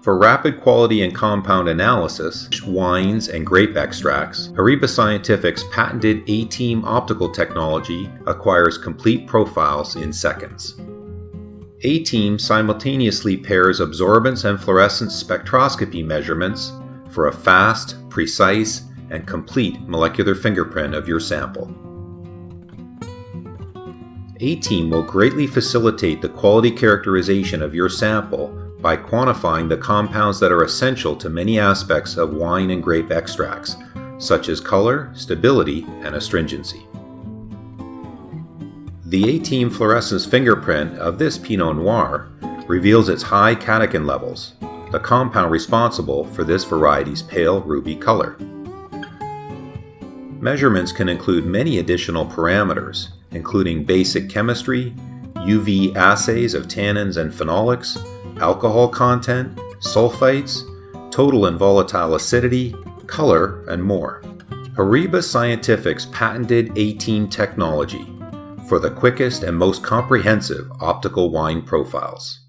For rapid quality and compound analysis, wines and grape extracts, HORIBA Scientific's patented A-TEEM optical technology acquires complete profiles in seconds. A-TEEM simultaneously pairs absorbance and fluorescence spectroscopy measurements for a fast, precise, and complete molecular fingerprint of your sample. A-TEEM will greatly facilitate the quality characterization of your sample by quantifying the compounds that are essential to many aspects of wine and grape extracts, such as color, stability, and astringency. The A-TEEM fluorescence fingerprint of this Pinot Noir reveals its high catechin levels, the compound responsible for this variety's pale ruby color. Measurements can include many additional parameters, including basic chemistry, UV assays of tannins and phenolics, alcohol content, sulfites, total and volatile acidity, color, and more. HORIBA Scientific's patented A-TEEM technology for the quickest and most comprehensive optical wine profiles.